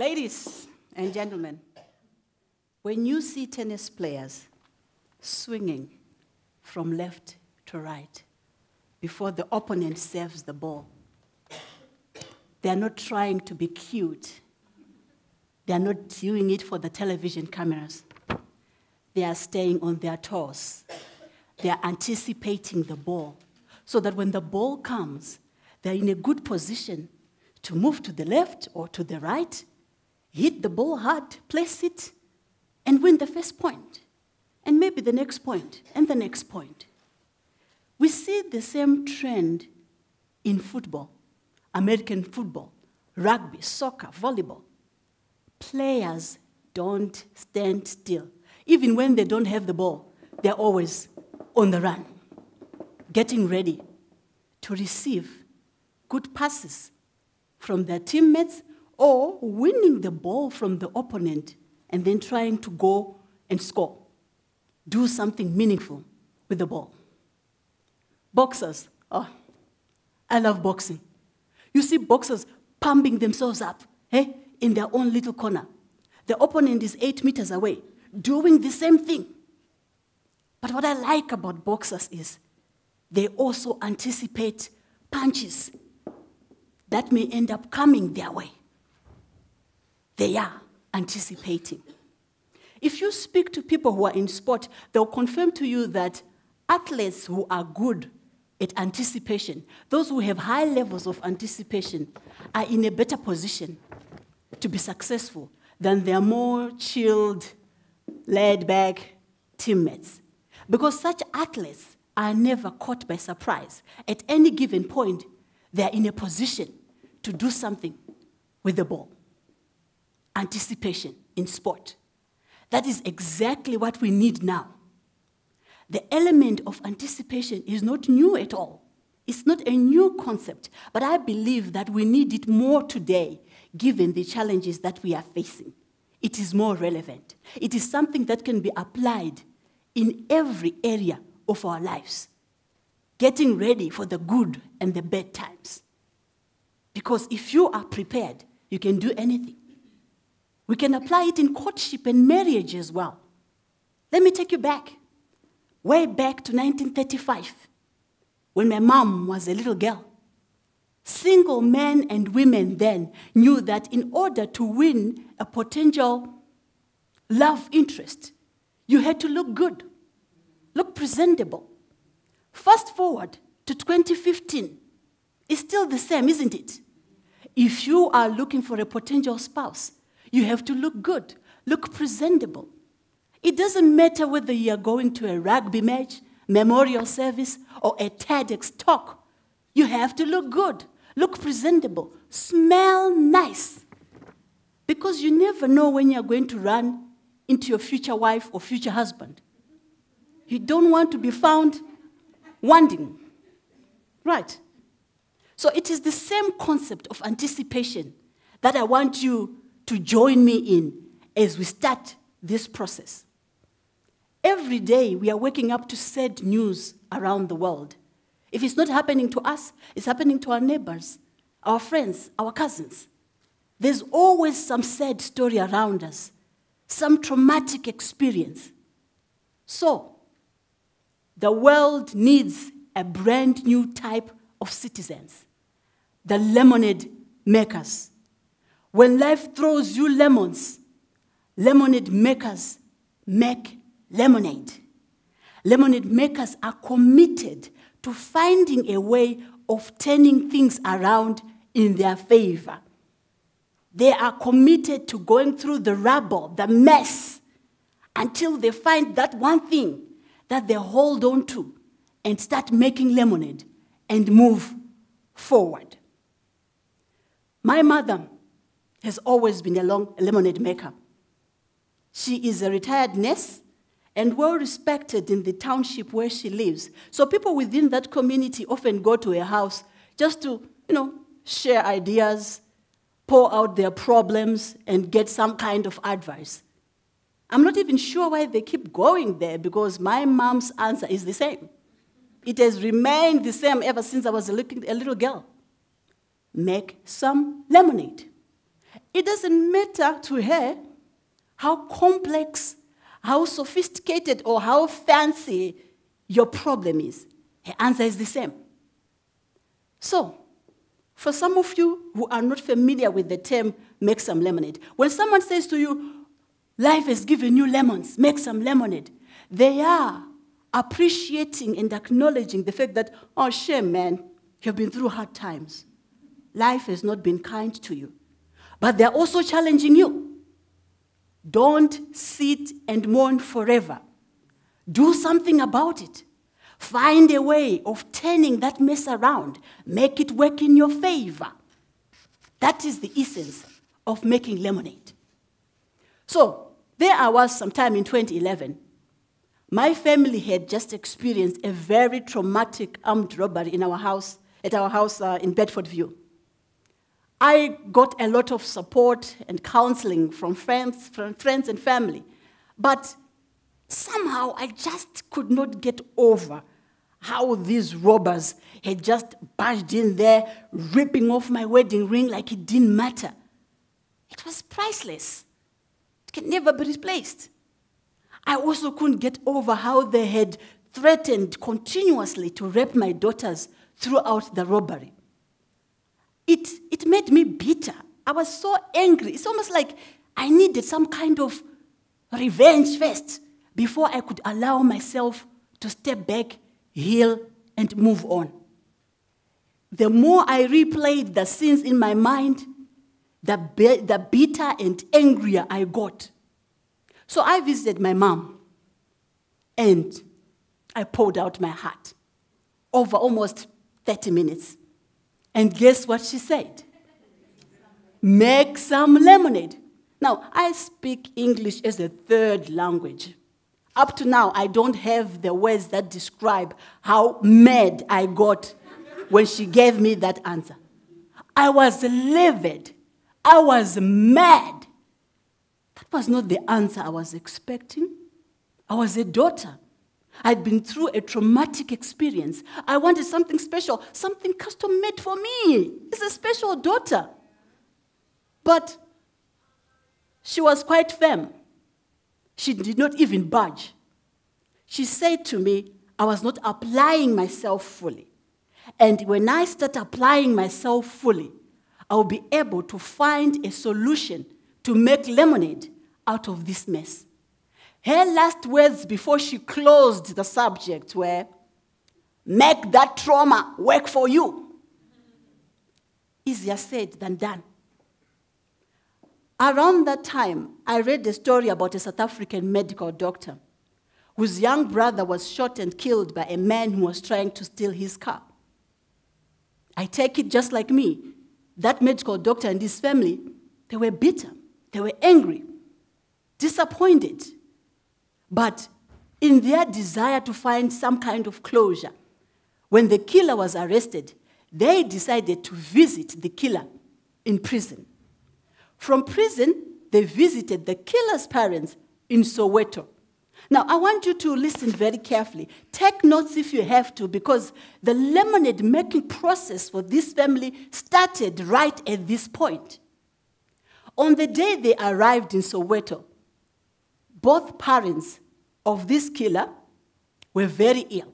Ladies and gentlemen, when you see tennis players swinging from left to right before the opponent serves the ball, they are not trying to be cute. They are not doing it for the television cameras. They are staying on their toes. They are anticipating the ball so that when the ball comes, they're in a good position to move to the left or to the right, hit the ball hard, place it, and win the first point, and maybe the next point, and the next point. We see the same trend in football, American football, rugby, soccer, volleyball. Players don't stand still. Even when they don't have the ball, they're always on the run, getting ready to receive good passes from their teammates or winning the ball from the opponent and then trying to go and score, do something meaningful with the ball. Boxers, oh, I love boxing. You see boxers pumping themselves up in their own little corner. The opponent is 8 meters away, doing the same thing. But what I like about boxers is they also anticipate punches that may end up coming their way. They are anticipating. If you speak to people who are in sport, they'll confirm to you that athletes who are good at anticipation, those who have high levels of anticipation, are in a better position to be successful than their more chilled, laid-back teammates. Because such athletes are never caught by surprise. At any given point, they're in a position to do something with the ball. Anticipation in sport. That is exactly what we need now. The element of anticipation is not new at all. It's not a new concept, but I believe that we need it more today, given the challenges that we are facing. It is more relevant. It is something that can be applied in every area of our lives, getting ready for the good and the bad times. Because if you are prepared, you can do anything. We can apply it in courtship and marriage as well. Let me take you back, way back to 1935, when my mom was a little girl. Single men and women then knew that in order to win a potential love interest, you had to look good, look presentable. Fast forward to 2015, it's still the same, isn't it? If you are looking for a potential spouse, you have to look good, look presentable. It doesn't matter whether you are going to a rugby match, memorial service, or a TEDx talk. You have to look good, look presentable, smell nice. Because you never know when you're going to run into your future wife or future husband. You don't want to be found wanting. Right? So it is the same concept of anticipation that I want you to join me in as we start this process. Every day we are waking up to sad news around the world. If it's not happening to us, it's happening to our neighbors, our friends, our cousins. There's always some sad story around us, some traumatic experience. So, the world needs a brand new type of citizens, the lemonade makers. When life throws you lemons, lemonade makers make lemonade. Lemonade makers are committed to finding a way of turning things around in their favor. They are committed to going through the rubble, the mess, until they find that one thing that they hold on to and start making lemonade and move forward. My mother has always been a lemonade maker. She is a retired nurse and well-respected in the township where she lives. So people within that community often go to her house just to, share ideas, pour out their problems, and get some kind of advice. I'm not even sure why they keep going there, because my mom's answer is the same. It has remained the same ever since I was a little girl. Make some lemonade. It doesn't matter to her how complex, how sophisticated, or how fancy your problem is. Her answer is the same. So, for some of you who are not familiar with the term, make some lemonade, when someone says to you, life has given you lemons, make some lemonade, they are appreciating and acknowledging the fact that, oh, shame, man, you've been through hard times. Life has not been kind to you. But they're also challenging you. Don't sit and mourn forever. Do something about it. Find a way of turning that mess around. Make it work in your favor. That is the essence of making lemonade. So, there I was sometime in 2011. My family had just experienced a very traumatic armed robbery at our house in Bedfordview. I got a lot of support and counseling from friends and family, but somehow I just could not get over how these robbers had just barged in there, ripping off my wedding ring like it didn't matter. It was priceless. It can never be replaced. I also couldn't get over how they had threatened continuously to rape my daughters throughout the robbery. It made me bitter. I was so angry. It's almost like I needed some kind of revenge first before I could allow myself to step back, heal, and move on. The more I replayed the scenes in my mind, the bitter and angrier I got. So I visited my mom, and I poured out my heart over almost 30 minutes. And guess what she said? Make some lemonade. Now, I speak English as a third language. Up to now, I don't have the words that describe how mad I got when she gave me that answer. I was livid. I was mad. That was not the answer I was expecting. I was a daughter. I'd been through a traumatic experience. I wanted something special, something custom-made for me. It's a special daughter. But she was quite firm. She did not even budge. She said to me, I was not applying myself fully. And when I start applying myself fully, I'll be able to find a solution to make lemonade out of this mess. Her last words before she closed the subject were, make that trauma work for you. Easier said than done. Around that time, I read a story about a South African medical doctor whose young brother was shot and killed by a man who was trying to steal his car. I take it just like me. That medical doctor and his family, they were bitter, they were angry, disappointed. But in their desire to find some kind of closure, when the killer was arrested, they decided to visit the killer in prison. From prison, they visited the killer's parents in Soweto. Now, I want you to listen very carefully. Take notes if you have to, because the lemonade making process for this family started right at this point. On the day they arrived in Soweto, both parents of this killer were very ill.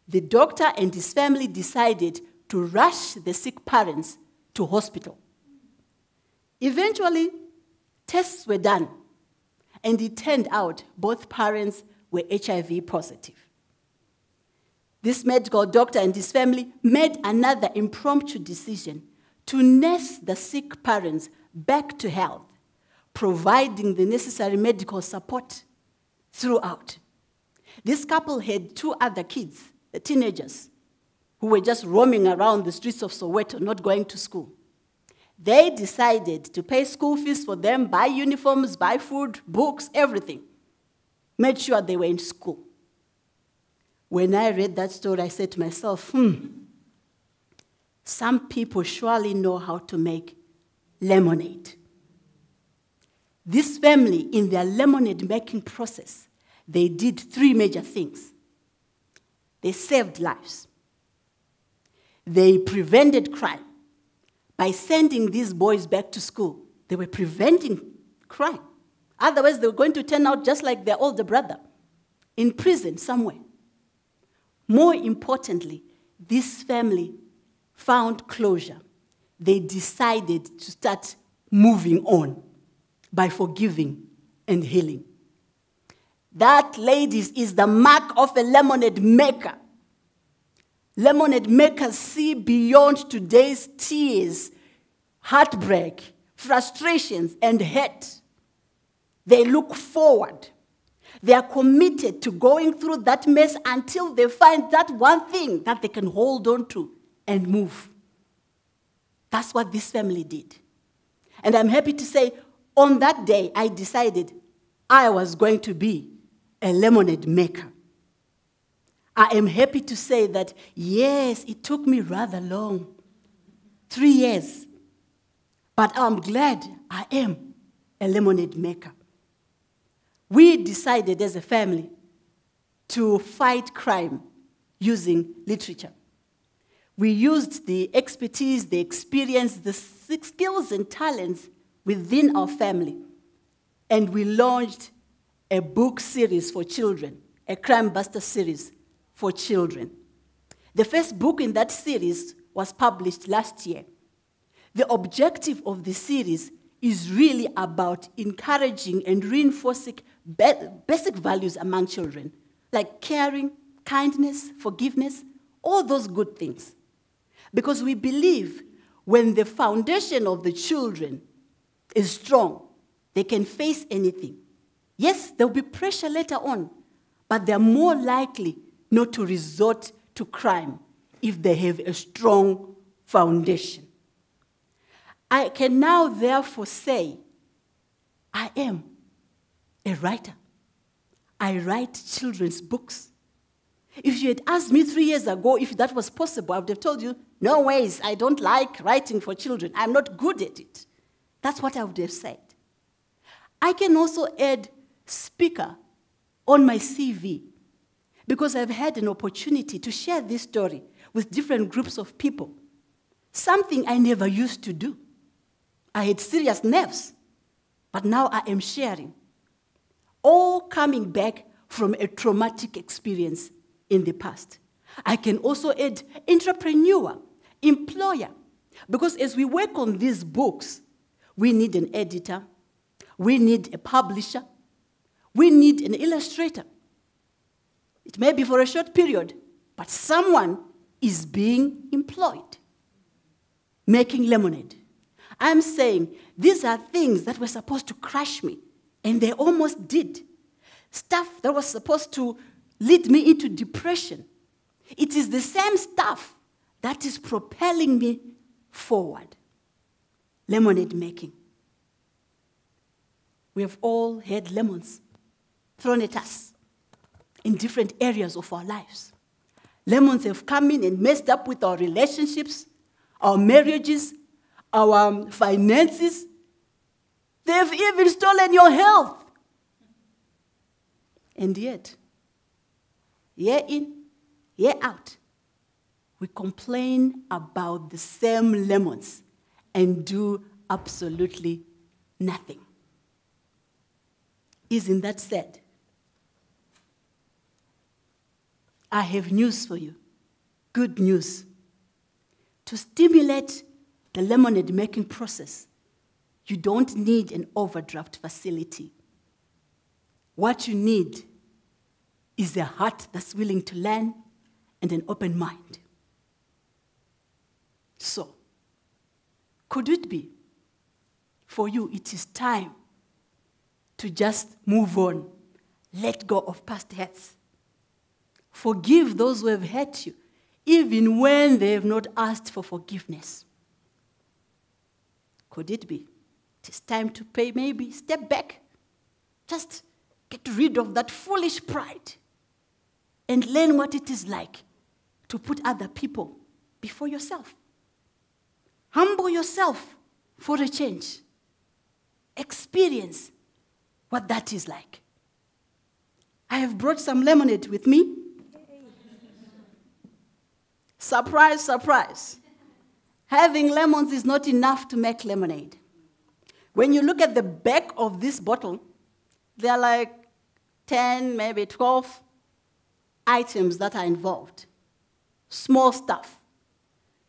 The doctor and his family decided to rush the sick parents to hospital. Eventually, tests were done, and it turned out both parents were HIV positive. This medical doctor and his family made another impromptu decision to nurse the sick parents back to health, providing the necessary medical support throughout. This couple had 2 other kids, teenagers, who were just roaming around the streets of Soweto, not going to school. They decided to pay school fees for them, buy uniforms, buy food, books, everything. Made sure they were in school. When I read that story, I said to myself, some people surely know how to make lemonade. This family, in their lemonade making process, they did 3 major things. They saved lives. They prevented crime by sending these boys back to school, they were preventing crime. Otherwise, they were going to turn out just like their older brother, in prison somewhere. More importantly, this family found closure. They decided to start moving on by forgiving and healing. That, ladies, is the mark of a lemonade maker. Lemonade makers see beyond today's tears, heartbreak, frustrations, and hate. They look forward. They are committed to going through that mess until they find that one thing that they can hold on to and move. That's what this family did. And I'm happy to say, on that day, I decided I was going to be a lemonade maker. I am happy to say that, yes, it took me rather long, 3 years. But I'm glad I am a lemonade maker. We decided as a family to fight crime using literature. We used the expertise, the experience, the skills and talents within our family, and we launched a book series for children, a crime buster series for children. The first book in that series was published last year. The objective of the series is really about encouraging and reinforcing basic values among children, like caring, kindness, forgiveness, all those good things. Because we believe when the foundation of the children is strong, they can face anything. Yes, there will be pressure later on, but they're more likely not to resort to crime if they have a strong foundation. I can now therefore say, I am a writer. I write children's books. If you had asked me 3 years ago if that was possible, I would have told you, no ways, I don't like writing for children. I'm not good at it. That's what I would have said. I can also add speaker on my CV because I've had an opportunity to share this story with different groups of people, something I never used to do. I had serious nerves, but now I am sharing, all coming back from a traumatic experience in the past. I can also add entrepreneur, employer, because as we work on these books, we need an editor, we need a publisher, we need an illustrator. It may be for a short period, but someone is being employed, making lemonade. I'm saying these are things that were supposed to crush me, and they almost did. Stuff that was supposed to lead me into depression. It is the same stuff that is propelling me forward. Lemonade making. We have all had lemons thrown at us in different areas of our lives. Lemons have come in and messed up with our relationships, our marriages, our finances. They've even stolen your health. And yet, year in, year out, we complain about the same lemons and do absolutely nothing. Isn't that sad? I have news for you, good news. To stimulate the lemonade making process, you don't need an overdraft facility. What you need is a heart that's willing to learn and an open mind. So, could it be for you it is time to just move on, let go of past hurts, forgive those who have hurt you, even when they have not asked for forgiveness? Could it be it is time to maybe step back, just get rid of that foolish pride and learn what it is like to put other people before yourself? Humble yourself for a change. Experience what that is like. I have brought some lemonade with me. Surprise, surprise. Having lemons is not enough to make lemonade. When you look at the back of this bottle, there are like 10, maybe 12 items that are involved. Small stuff.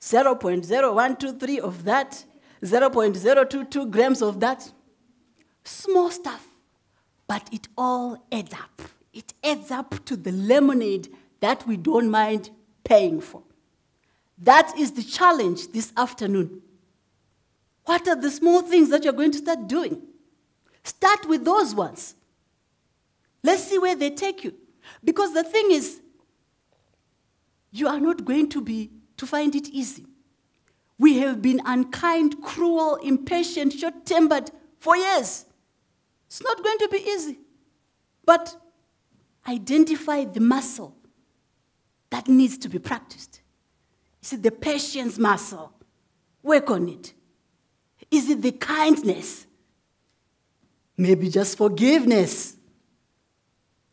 0.0123 of that, 0.022 grams of that. Small stuff. But it all adds up. It adds up to the lemonade that we don't mind paying for. That is the challenge this afternoon. What are the small things that you're going to start doing? Start with those ones. Let's see where they take you. Because the thing is, you are not going to find it easy. We have been unkind, cruel, impatient, short-tempered for years. It's not going to be easy. But identify the muscle that needs to be practiced. Is it the patience muscle? Work on it. Is it the kindness? Maybe just forgiveness.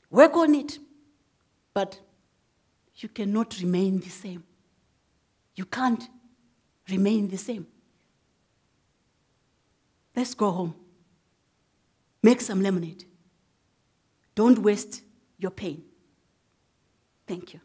Work on it. But you cannot remain the same. You can't remain the same. Let's go home. Make some lemonade. Don't waste your pain. Thank you.